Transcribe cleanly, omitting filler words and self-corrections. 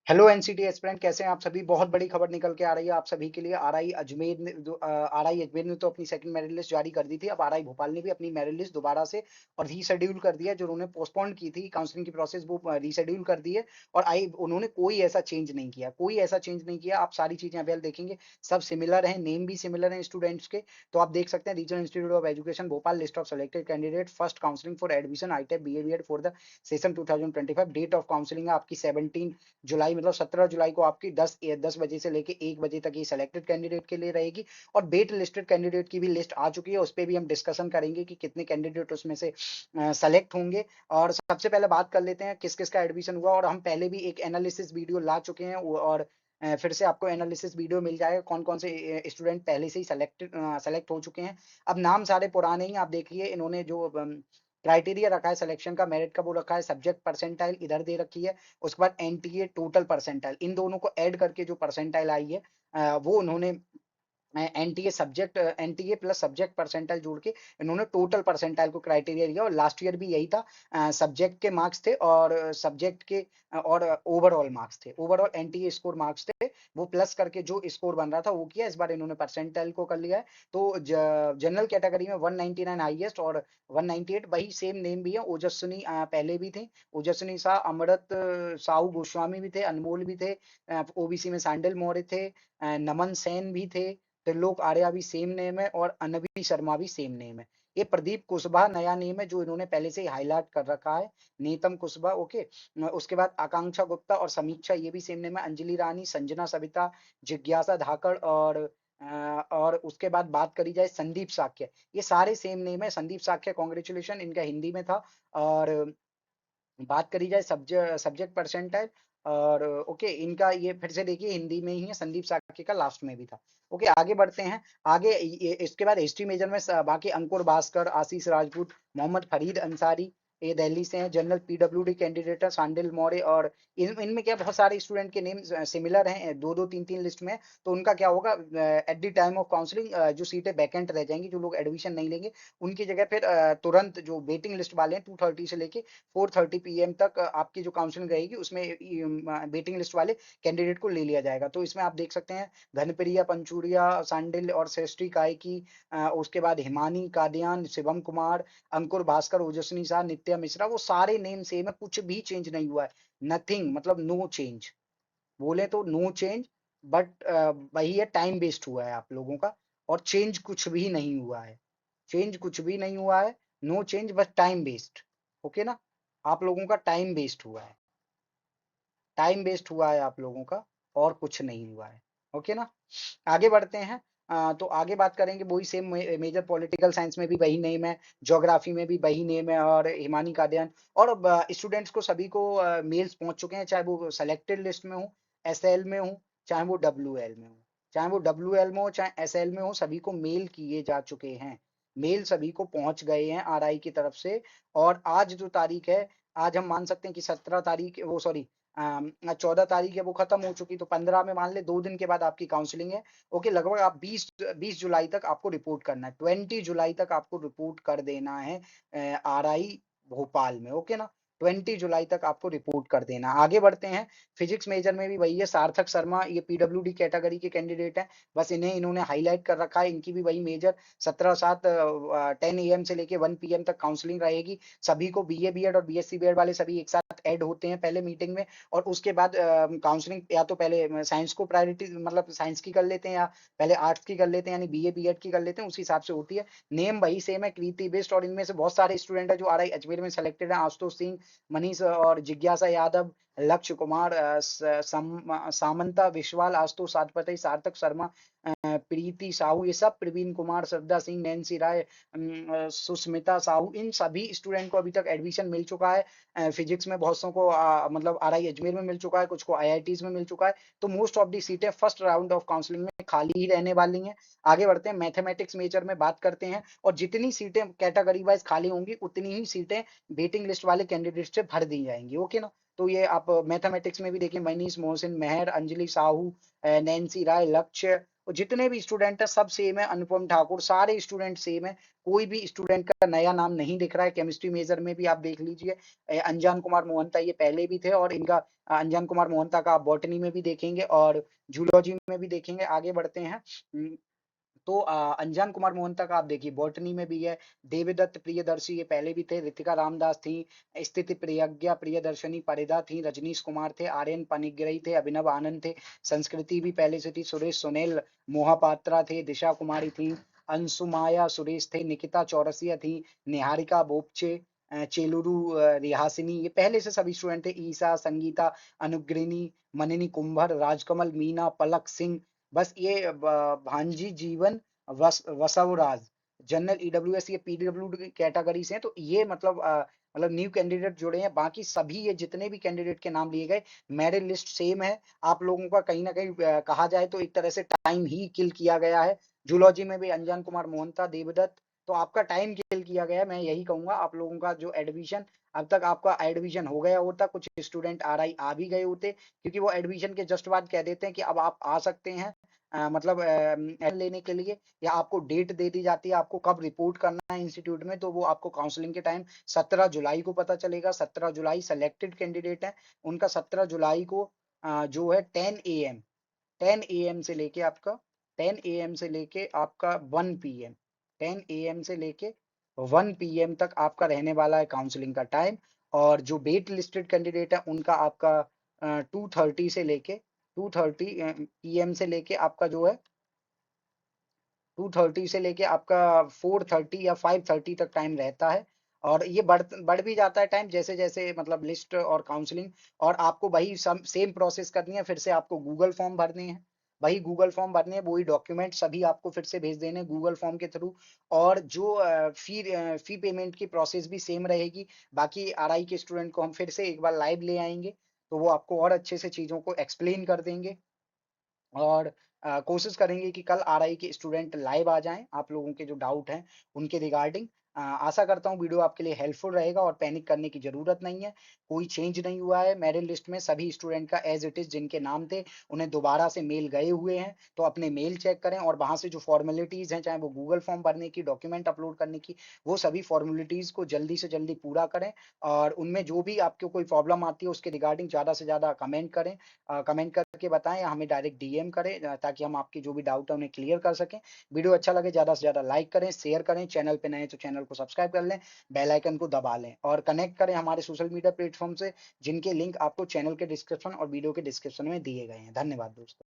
Hello NCT aspirant, कैसे हैं आप सभी। बहुत बड़ी खबर निकल के आ रही है आप सभी के लिए। आरआई अजमेर ने आरआई अजमेर ने तो अपनी सेकंड मेरिट लिस्ट जारी कर दी थी। अब आरआई भोपाल ने भी अपनी मेरिट लिस्ट दोबारा से और रीशेड्यूल कर दिया। जो उन्होंने पोस्टपोन की थी काउंसलिंग की प्रोसेस, वो रीशेड्यूल कर दी है। और आई उन्होंने कोई ऐसा चेंज नहीं किया, कोई ऐसा चेंज नहीं किया। आप सारी चीजें अवेल देखेंगे, सब सिमिलर हैं, नेम भी सिमिलर हैं स्टूडेंट्स के। तो आप देख सकते हैं, regional institute of education Bhopal, list of selected candidate, first counselling for admission ITEP BA BEd for the session 2025। Date of counselling है आपकी 17 जुलाई, मतलब 17 जुलाई को आपकी 10 बजे से लेके 1 बजे तक ये सिलेक्टेड कैंडिडेट के लिए रहेगी। और वेट लिस्टेड कैंडिडेट की भी लिस्ट आ चुकी है, उस पर भी हम डिस्कशन करेंगे कि कितने कैंडिडेट उसमें से सेलेक्ट होंगे। और सबसे पहले बात कर लेते हैं किस किस का एडमिशन हुआ। और हम पहले भी एक एनालिसिस वीडियो ला चुके हैं, और फिर से आपको एनालिसिस वीडियो मिल जाएगा कौन कौन से स्टूडेंट पहले से ही सेलेक्ट हो चुके हैं। अब नाम सारे पुराने ही आप देखिए। इन्होंने जो क्राइटेरिया रखा है सिलेक्शन का, मेरिट का, वो रखा है सब्जेक्ट परसेंटाइल इधर दे रखी है। उसके बाद एनटीए टोटल परसेंटाइल, इन दोनों को ऐड करके जो परसेंटाइल आई है वो उन्होंने NTA subject, NTA plus subject percentile जोड़ के इन्होंने टोटल परसेंटाइल को क्राइटेरिया लिया। और लास्ट ईयर भी यही था, सब्जेक्ट के मार्क्स थे और सब्जेक्ट के और ओवरऑल मार्क्स थे, ओवरऑल एनटीए स्कोर मार्क्स थे, वो प्लस करके जो स्कोर बन रहा था वो किया। इस बार इन्होंने परसेंटाइल को कर लिया है। तो जनरल कैटेगरी में 199 हाईएस्ट और 198 वही सेम नेम भी है। ओजस्विनी पहले भी थे, ओजस्विनी शाह, अमृत साहू गोस्वामी भी थे, अनमोल भी थे, ओबीसी में सांडल मौर्य थे, नमन सेन भी थे, त्रिलोक आर्या भी सेम नेम है और अनवी शर्मा भी सेम नेम है। ये प्रदीप कुशवाहा नया नेम है जो इन्होंने पहले से ही हाईलाइट कर रखा है, नीतम कुशवाहा। ओके, उसके बाद आकांक्षा गुप्ता और समीक्षा, ये भी सेम नेम है। अंजलि रानी, संजना सविता, जिज्ञासा धाकड़ और उसके बाद बात करी जाए संदीप साक्य, ये सारे सेम नेम है। संदीप साक्य कॉन्ग्रेचुलेशन, इनका हिंदी में था। और बात करी जाए सब्जेक्ट परसेंटाइल, और ओके इनका ये फिर से देखिए हिंदी में ही है। संदीप साक्य का लास्ट में भी था। ओके, आगे बढ़ते हैं। आगे इसके बाद हिस्ट्री मेजर में बाकी अंकुर भास्कर, आशीष राजपूत, मोहम्मद फरीद अंसारी, ये दिल्ली से हैं। जनरल पीडब्ल्यूडी कैंडिडेट है सांडिल मौर्य। और इनमें क्या बहुत सारे स्टूडेंट के नेम सिमिलर हैं, दो दो तीन तीन लिस्ट में। तो उनका क्या होगा, at the time of counselling जो सीटें वैकेंट रह जाएंगी, जो लोग एडमिशन नहीं लेंगे, उनकी जगह फिर तुरंत जो वेटिंग लिस्ट वाले हैं 2:30 से लेके 4:30 पीएम तक आपकी जो काउंसलिंग रहेगी उसमें वेटिंग लिस्ट वाले कैंडिडेट को ले लिया जाएगा। तो इसमें आप देख सकते हैं धनप्रिया पंचूरिया, सांडिल और श्रेष्ठी कायकी, उसके बाद हिमानी कादियान, शिवम कुमार, अंकुर भास्कर, ओजस्विनी शाह, नित्या मिश्रा, वो सारे नेम सेम है, कुछ भी चेंज नहीं हुआ है। नथिंग, मतलब नो चेंज, बोले तो नो चेंज। बट वही है, टाइम वेस्ट हुआ है आप लोगों का। और चेंज कुछ भी नहीं हुआ है, चेंज कुछ भी नहीं हुआ है। नो चेंज, बस टाइम वेस्ट। ओके ना, आप लोगों का टाइम वेस्ट हुआ है, टाइम वेस्ट हुआ है आप लोगों का, और कुछ नहीं हुआ है। ओके ना, आगे बढ़ते हैं। तो आगे बात करेंगे, वही सेम मेजर पॉलिटिकल साइंस में भी वही नेम है, ज्योग्राफी में भी वही नेम है, और हिमानी कादियान। और स्टूडेंट्स को सभी को मेल्स पहुंच चुके हैं, चाहे वो सेलेक्टेड लिस्ट में हो, एसएल में हो, चाहे वो डब्ल्यूएल में हो, चाहे वो डब्ल्यूएल में हो चाहे एसएल में हो, सभी को मेल किए जा चुके हैं। मेल सभी को पहुंच गए हैं आरआई की तरफ से। और आज जो तारीख है, आज हम मान सकते हैं कि 17 तारीख, वो सॉरी 14 तारीख है, वो खत्म हो चुकी। तो 15 में मान ले 2 दिन के बाद आपकी काउंसलिंग है। ओके, लगभग आप 20 जुलाई तक आपको रिपोर्ट करना है, 20 जुलाई तक आपको रिपोर्ट कर देना है आरआई भोपाल में। ओके ना, 20 जुलाई तक आपको रिपोर्ट कर देना। आगे बढ़ते हैं। फिजिक्स मेजर में भी वही है, सार्थक शर्मा, ये पीडब्ल्यूडी कैटेगरी के कैंडिडेट हैं, बस इन्हें इन्होंने हाईलाइट कर रखा है। इनकी भी वही मेजर 17/7 10 AM से लेके 1 PM तक काउंसलिंग रहेगी। सभी को बीए बीएड और बीएससी बीएड वाले सभी एक साथ ऐड होते हैं पहले मीटिंग में। और उसके बाद काउंसलिंग या तो पहले साइंस को प्रायोरिटी, मतलब साइंस की कर लेते हैं, या पहले आर्ट्स की कर लेते हैं, यानी बीए बीएड की कर लेते हैं, उस हिसाब से होती है। नेम वही सेम है, कृति बिस्ट। और इनमें से बहुत सारे स्टूडेंट है जो आरआई अजमेर में सेलेक्टेड है, आशुतोष सिंह, मनीष और जिज्ञासा यादव, लक्ष्य कुमार, सामंता विश्वाल, आशुतोष सातपथी, सार्थक शर्मा, प्रीति साहू, ये सब, प्रवीण कुमार, श्रद्धा सिंह, नैन्सी राय, सुस्मिता साहू, इन सभी स्टूडेंट को अभी तक एडमिशन मिल चुका है। फिजिक्स में बहुत सौ को मतलब आरआई अजमेर में मिल चुका है, कुछ को आईआईटीज में मिल चुका है। तो मोस्ट ऑफ दी सीटें फर्स्ट राउंड ऑफ काउंसलिंग में खाली ही रहने वाली हैं। आगे बढ़ते हैं, मैथमेटिक्स मेजर में बात करते हैं। और जितनी सीटें कैटेगरी वाइज खाली होंगी, उतनी ही सीटें वेटिंग लिस्ट वाले कैंडिडेट से भर दी जाएंगी। ओके ना, तो ये आप मैथमेटिक्स में भी देखिए, मनीष मोहसिन, मेहर, अंजलि साहू, नैन्सी राय, लक्ष्य और जितने भी स्टूडेंट हैं सब सेम है, अनुपम ठाकुर सारे स्टूडेंट सेम है, कोई भी स्टूडेंट का नया नाम नहीं दिख रहा है। केमिस्ट्री मेजर में भी आप देख लीजिए, अनजान कुमार मोहंता ये पहले भी थे और इनका अनजान कुमार मोहंता का आप बॉटनी में भी देखेंगे और जूलॉजी में भी देखेंगे। आगे बढ़ते हैं। तो अनजान कुमार मोहंता का आप देखिए बॉटनी में भी है, देवदत्त प्रियदर्शी ये पहले भी थे, रितिका रामदास थी, स्थिति प्रज्ञा प्रियदर्शनी परिदा थी, रजनीश कुमार थे, आर्यन पनिग्रही थे, अभिनव आनंद थे, संस्कृति भी पहले से थी, सुरेश सुनील मोहापात्रा थे, दिशा कुमारी थी, अंशुमाया सुरेश थे, निकिता चौरसिया थी, निहारिका बोपचे, चेलुरु रिहासिनी ये पहले से सभी स्टूडेंट थे, ईसा संगीता अनुग्रिनी, मनिनी कुंभर, राजकमल मीना, पलक सिंह, बस ये भांजी जीवन वसवराज, जनरल ईडब्ल्यूएस ये पीडब्ल्यू की कैटेगरी से हैं। तो ये मतलब न्यू कैंडिडेट जुड़े हैं। बाकी सभी ये जितने भी कैंडिडेट के नाम लिए गए मेरिट लिस्ट सेम है। आप लोगों का कहीं ना कहीं कहा जाए तो एक तरह से टाइम ही किल किया गया है। जूलॉजी में भी अनजान कुमार मोहंता, देवदत्त, तो आपका टाइम किल किया गया है। मैं यही कहूंगा आप लोगों का जो एडमिशन अब तक आपका एडमिशन हो गया होता, कुछ स्टूडेंट आरआई आ भी गए होते, क्योंकि वो एडमिशन के जस्ट बाद कह देते हैं कि अब आप आ सकते हैं एडमिशन लेने के लिए, या आपको डेट दे दी जाती है आपको कब रिपोर्ट करना है इंस्टीट्यूट में, तो वो आपको काउंसलिंग के टाइम 17 जुलाई को पता चलेगा। 17 जुलाई सेलेक्टेड कैंडिडेट है उनका 17 जुलाई को जो है 10 AM से लेके आपका 10 AM से लेके आपका 1 PM, 10 AM से लेके 1 PM तक आपका रहने वाला है काउंसलिंग का टाइम। और जो वेट लिस्टेड कैंडिडेट है उनका आपका 2:30 से लेके 2:30 PM से लेके आपका जो है 2:30 से लेके आपका 4:30 या 5:30 तक टाइम रहता है। और ये बढ़ भी जाता है टाइम जैसे जैसे मतलब लिस्ट और काउंसलिंग। और आपको वही सेम प्रोसेस करनी है, फिर से आपको गूगल फॉर्म भरने हैं, वही गूगल फॉर्म भरने हैं, वही डॉक्यूमेंट सभी आपको फिर से भेज देने गूगल फॉर्म के थ्रू। और जो फी पेमेंट की प्रोसेस भी सेम रहेगी। बाकी आरआई के स्टूडेंट को हम फिर से एक बार लाइव ले आएंगे, तो वो आपको और अच्छे से चीजों को एक्सप्लेन कर देंगे। और कोशिश करेंगे कि कल आरआई के स्टूडेंट लाइव आ जाएं, आप लोगों के जो डाउट हैं उनके रिगार्डिंग। आशा करता हूं वीडियो आपके लिए हेल्पफुल रहेगा और पैनिक करने की जरूरत नहीं है। कोई चेंज नहीं हुआ है मेरिट लिस्ट में, सभी स्टूडेंट का एज इट इज जिनके नाम थे उन्हें दोबारा से मेल गए हुए हैं। तो अपने मेल चेक करें और वहां से जो फॉर्मेलिटीज हैं, चाहे वो गूगल फॉर्म भरने की, डॉक्यूमेंट अपलोड करने की, वो सभी फॉर्मेलिटीज को जल्दी से जल्दी पूरा करें। और उनमें जो भी आपको कोई प्रॉब्लम आती है उसके रिगार्डिंग ज्यादा से ज्यादा कमेंट करें, कमेंट करके बताएं या हमें डायरेक्ट डीएम करें, ताकि हम आपकी जो भी डाउट है उन्हें क्लियर कर सकें। वीडियो अच्छा लगे ज्यादा से ज्यादा लाइक करें, शेयर करें, चैनल पे नए तो चैनल को सब्सक्राइब कर लें, बेल आइकन को दबा लें और कनेक्ट करें हमारे सोशल मीडिया प्लेटफॉर्म से, जिनके लिंक आपको चैनल के डिस्क्रिप्शन और वीडियो के डिस्क्रिप्शन में दिए गए हैं। धन्यवाद दोस्तों।